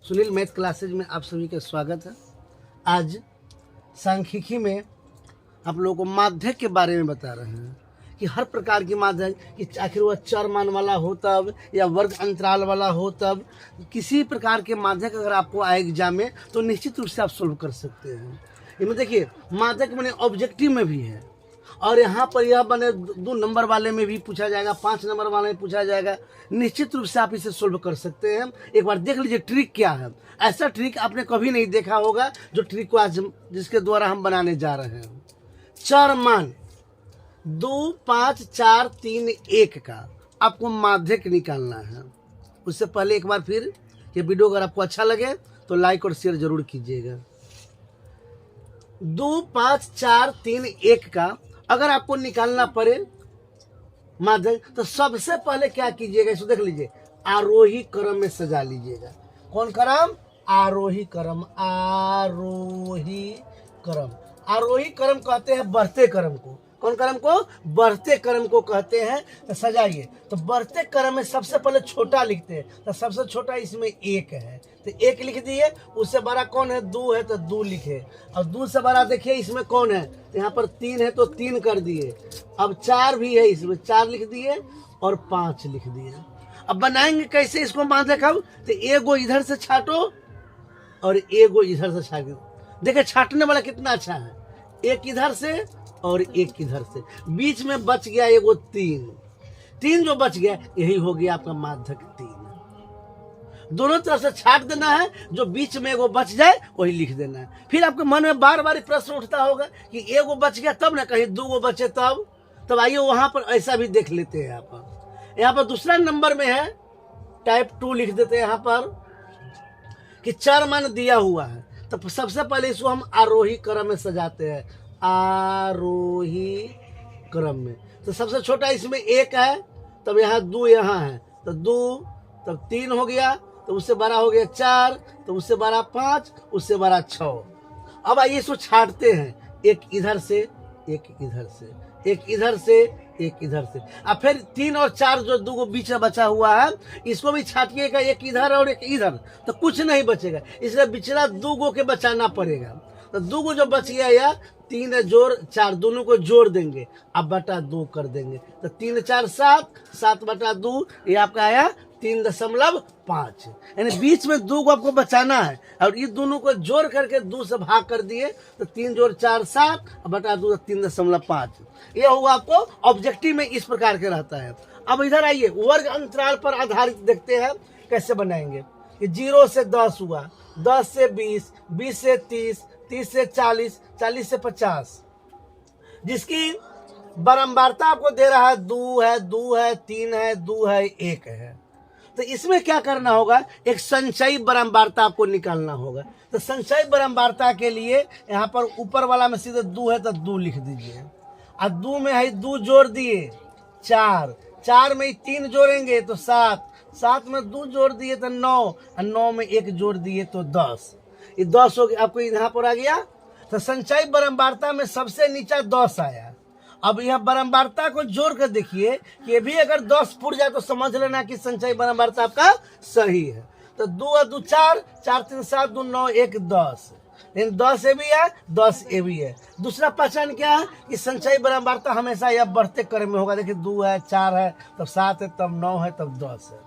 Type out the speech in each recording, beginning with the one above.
Sunil math classes में आप सभी का स्वागत है। आज सांख्यिकी में आप लोगों को माध्यक के बारे में बता रहे हैं कि हर प्रकार की माध्यक, कि आखिर वह चर मान वाला हो तब या वर्ग अंतराल वाला हो तब, किसी प्रकार के माध्यक अगर आपको आए एग्जाम में तो निश्चित रूप से आप सोल्व कर सकते हैं। इसमें देखिए माध्यक मैंने ऑब्जेक्टिव में भी है और यहाँ पर यह बने 2 नंबर वाले में भी पूछा जाएगा, 5 नंबर वाले में पूछा जाएगा। निश्चित रूप से आप इसे सोल्व कर सकते हैं। एक बार देख लीजिए ट्रिक क्या है। ऐसा ट्रिक आपने कभी नहीं देखा होगा जो ट्रिक को आज जिसके द्वारा हम बनाने जा रहे हैं। चर मान 2, 5, 4, 3, 1 का आपको माध्यक निकालना है। उससे पहले एक बार फिर ये वीडियो अगर आपको अच्छा लगे तो लाइक और शेयर जरूर कीजिएगा। 2, 5, 4, 3, 1 का अगर आपको निकालना पड़े माध्यक तो सबसे पहले क्या कीजिएगा, इसको देख लीजिए, आरोही क्रम में सजा लीजिएगा। कौन क्रम? आरोही क्रम। आरोही क्रम। आरोही क्रम कहते हैं बढ़ते क्रम को। कौन क्रम को? बढ़ते क्रम को कहते हैं। तो सजाइए। तो बढ़ते क्रम में सबसे पहले छोटा लिखते हैं, तो सबसे छोटा इसमें 1 है तो 1 लिख दिए। उससे बड़ा कौन है? 2 है तो 2 लिखे। और 2 से बड़ा देखिए इसमें कौन है? तो यहाँ पर 3 है तो 3 कर दिए। अब 4 भी है, इसमें 4 लिख दिए और 5 लिख दिए। अब बनाएंगे कैसे इसको माध्यक? हम तो एगो इधर से छाटो और एगो इधर से छाटो। देखिए छाटने वाला कितना अच्छा है, एक इधर से और एक इधर से, बीच में बच गया एगो 3 जो बच गया यही हो गया आपका माध्यक 3। दोनों तरफ से छाट देना है, जो बीच में एगो बच जाए वही लिख देना है। फिर आपके मन में बार बार प्रश्न उठता होगा कि एगो बच गया तब ना, कहीं 2 बचे तब आइए वहां पर ऐसा भी देख लेते हैं। यहाँ पर दूसरा नंबर में है टाइप 2 लिख देते हैं यहाँ पर कि चर मान दिया हुआ है। तो सबसे पहले इसको हम आरोही क्रम में सजाते हैं। आरोही क्रम में तो सबसे छोटा इसमें 1 है, तब यहाँ 2 यहाँ है तो 2, तब 3 हो गया, तो उससे बड़ा हो गया 4, तो उससे बड़ा 5, उससे बड़ा 6। अब आइए इसको छाटते हैं, एक इधर से एक इधर से, एक इधर से एक इधर से। अब फिर 3 और 4 जो 2 बीच में बचा हुआ है इसको भी छाटिएगा, एक इधर और एक इधर, तो कुछ नहीं बचेगा। इसलिए पिछला 2 के बचाना पड़ेगा। तो 2 जो बच गया या 3 जोड़ 4 दोनों को जोड़ देंगे, अब बटा 2 कर देंगे। तो 3, 4, 7, 7 बटा 2 ये आपका आया 3.5। यानी बीच में 2 को आपको बचाना है और ये दोनों को जोड़ करके 2 से भाग कर दिए तो 3 जोड़ 4 7 बटा 2 3.5। यह हुआ आपको ऑब्जेक्टिव में इस प्रकार के रहता है। अब इधर आइए वर्ग अंतराल पर आधारित देखते हैं कैसे बनाएंगे। कि 0 से 10 हुआ, 10 से 20, 20 से 30, 30 से 40, 40 से 50, जिसकी बारंबारता आपको दे रहा है 2 है, 2 है, 3 है, 2 है, 1 है। तो इसमें क्या करना होगा, एक संचयी बारंबारता आपको निकालना होगा। तो संचयी बारंबारता के लिए यहाँ पर ऊपर वाला में सीधे 2 है तो 2 लिख दीजिए। और 2 में है 2 जोड़ दिए 4, 4 में 3 जोड़ेंगे तो 7, 7 में 2 जोड़ दिए तो 9, और 9 में 1 जोड़ दिए तो 10। ये 10 हो गया, आपको यहाँ पर आ गया। तो संचयी बारंबारता में सबसे नीचा 10 आया। अब यह बारंबारता को जोड़ कर देखिए कि ये भी अगर 10 फुट जाए तो समझ लेना कि संचयी बारंबारता आपका सही है। तो 2 और 2 4, 4 3 7, 2 9 1 10, लेकिन 10 ए भी है, 10 ए भी है। दूसरा पहचान क्या है कि संचयी बारंबारता हमेशा यह बढ़ते क्रम में होगा। देखिए 2 है, 4 है, तब 7 है, तब 9 है, तब 10 है।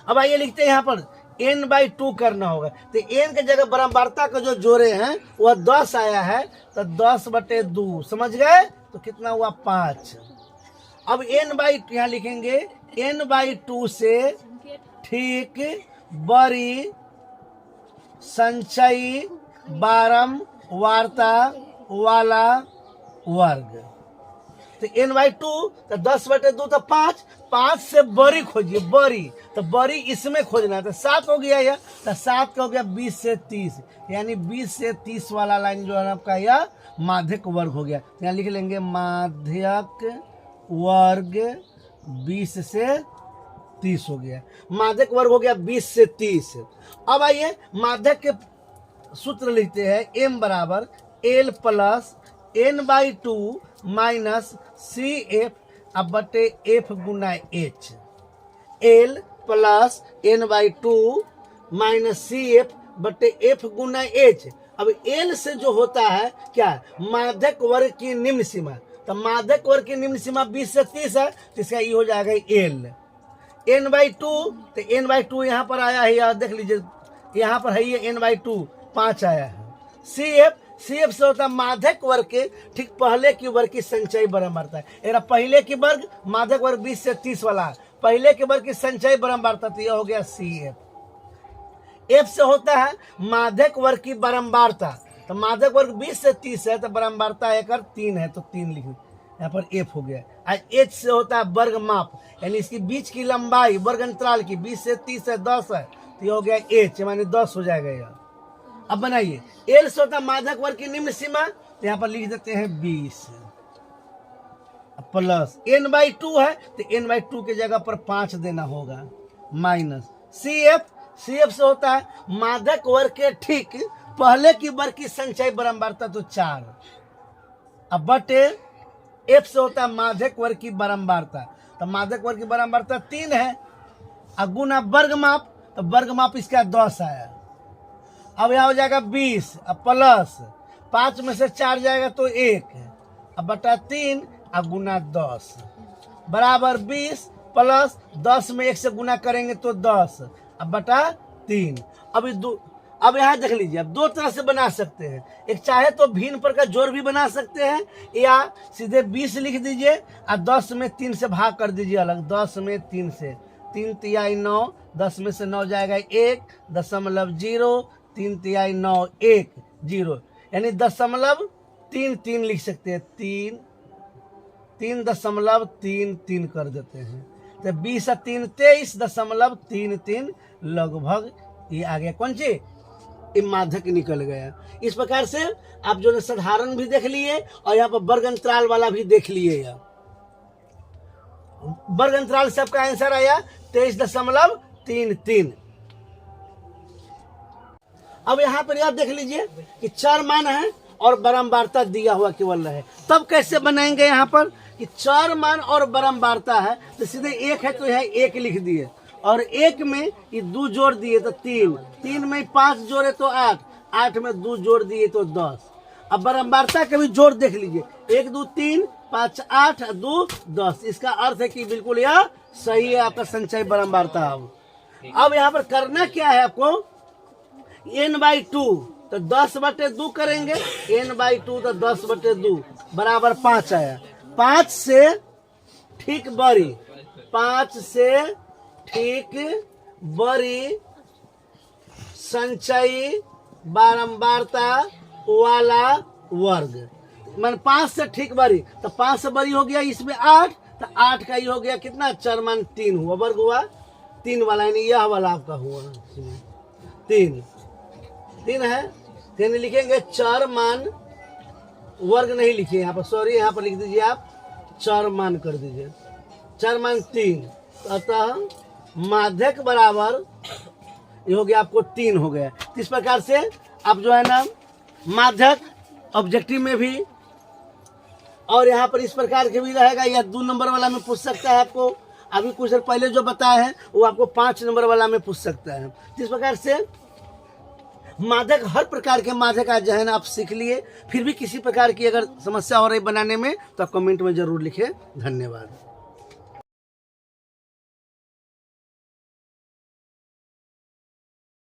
अब आइए लिखते हैं यहाँ पर n/2 करना होगा। तो n के जगह बारंबारता का जो जोड़े हैं वह 10 आया है, तो 10/2 समझ गए, तो कितना हुआ 5। अब n/2 यहाँ लिखेंगे, n/2 से ठीक बड़ी संचयी बारंबारता वाला वर्ग। तो n/2 तो 10/2 तो 5, 5 से बड़ी खोजिए, बड़ी तो बड़ी इसमें खोजना है। तो 7 हो गया, यह तो 7 का हो गया 20 से 30, यानी 20 से 30 वाला लाइन जो है आपका यह माध्यक वर्ग हो गया। यहाँ लिख लेंगे माध्यक वर्ग 20 से 30 हो गया। माध्यक वर्ग हो गया 20 से 30। अब आइए माध्यक के सूत्र लिखते हैं, m बराबर l plus n/2 minus CF अब बटे F गुना H। L plus n/2 minus C F बटे एफ गुना एच। अब एल से जो होता है क्या, माध्यक वर्ग की निम्न सीमा। तो माध्यक वर्ग की निम्न सीमा 20 से 30 है, तो इसका ये हो जाएगा एल। n/2, तो n/2 यहाँ पर आया है, यार देख लीजिए यहाँ पर है ये n/2 5 आया है। सी एफ से होता है माध्यक वर्ग के ठीक पहले की वर्ग की संचयी बराबरता है। era पहले की वर्ग माध्यक वर्ग 20 से 30 वाला, पहले के वर्ग की संचयी बराबरता, तो यह हो गया सी एफ। एफ से होता है माध्यक वर्ग की बारंबारता। तो माध्यक वर्ग 20 से 30 है, तो बारंबारता एक 3 है, तो 3 लिख यहाँ पर एफ हो गया। आज एच से होता है वर्ग माप, यानी इसकी बीच की लंबाई वर्ग अंतराल की 20 से 30 है, 10 है, तो ये हो गया एच, माने 10 हो जाएगा यह। अब बनाइए एल से होता है माध्यक वर्ग की निम्न सीमा, तो यहाँ पर लिख देते हैं 20 प्लस n/2 है, तो n/2 की जगह पर 5 देना होगा, माइनस सी एफ से होता है माध्यक वर्ग के ठीक पहले की वर्ग की संचयी बारंबारता, तो 4। अब बटे एफ से होता है माध्यक वर्ग की बारंबारता। तो माध्यक वर्ग की बारंबारता 3 है, अब गुना वर्ग माप, तो वर्ग माप इसका 10 आया। अब यहाँ हो जाएगा 20, अब प्लस 5 में से 4 जाएगा तो 1, अब बटा 3, अब गुना 10 बराबर 20 प्लस 10 में 1 से गुना करेंगे तो 10, अब बटा 3। अब यहाँ देख लीजिए, अब दो तरह से बना सकते हैं। एक चाहे तो भिन्न पर का जोड़ भी बना सकते हैं, या सीधे 20 लिख दीजिए और 10 में 3 से भाग कर दीजिए अलग। 10 में 3 से 3 तिहाई 9, 10 में से 9 जाएगा 1.0, 3 तिहाई 9 1 0, यानी 0.33 लिख सकते हैं। 3.33 कर देते हैं, तो 20 और 3 23.33 लगभग ये आ गया। कौन सी माध्यक निकल गया। इस प्रकार से आप जो है साधारण भी देख लिए और यहाँ पर वर्ग अंतराल वाला भी देख लिए। वर्ग अंतराल से आपका आंसर आया 23.33। अब यहाँ पर याद देख लीजिए कि 4 मान है और बारंबारता दिया हुआ केवल है। तब कैसे बनाएंगे यहाँ पर कि 4 मान और बारंबारता है, तो सीधे 1 है तो यहाँ 1 लिख दिए, और 1 में ये 2 जोड़ दिए तो 3 में 5 जोड़े तो 8 में 2 जोड़ दिए तो 10। अब बारंबारता के भी जोड़ देख लीजिए, 1 2 3 5 8 2 10। इसका अर्थ है कि बिल्कुल यह सही है आपका संचय बारंबारता। अब यहाँ पर करना क्या है आपको, n/2 तो 10/2 करेंगे, n/2 तो 10/2 बराबर 5 आया। 5 से ठीक बड़ी, 5 से ठीक बड़ी संचयी बारंबारता वाला वर्ग, मान 5 से ठीक बड़ी, तो 5 से बड़ी हो गया इसमें 8, तो 8 का ये हो गया कितना, 4 मान 3 हुआ, वर्ग हुआ 3 वाला, यानी यह वाला आपका हुआ 3 है। फिर लिखेंगे 4 मान, वर्ग नहीं लिखिए यहाँ पर, सॉरी, यहाँ पर लिख दीजिए आप 4 मान कर दीजिए, 4 मान 3, अतः माध्यक बराबर ये हो गया आपको 3 हो गया। इस प्रकार से आप जो है ना माध्यक ऑब्जेक्टिव में भी और यहाँ पर इस प्रकार के भी रहेगा, या 2 नंबर वाला में पूछ सकता है आपको। अभी कुछ देर पहले जो बताया है वो आपको 5 नंबर वाला में पूछ सकता है। इस प्रकार से माध्यक, हर प्रकार के माध्यक आज जो है ना आप सीख लिए। फिर भी किसी प्रकार की अगर समस्या हो रही बनाने में तो आप कमेंट में जरूर लिखें। धन्यवाद।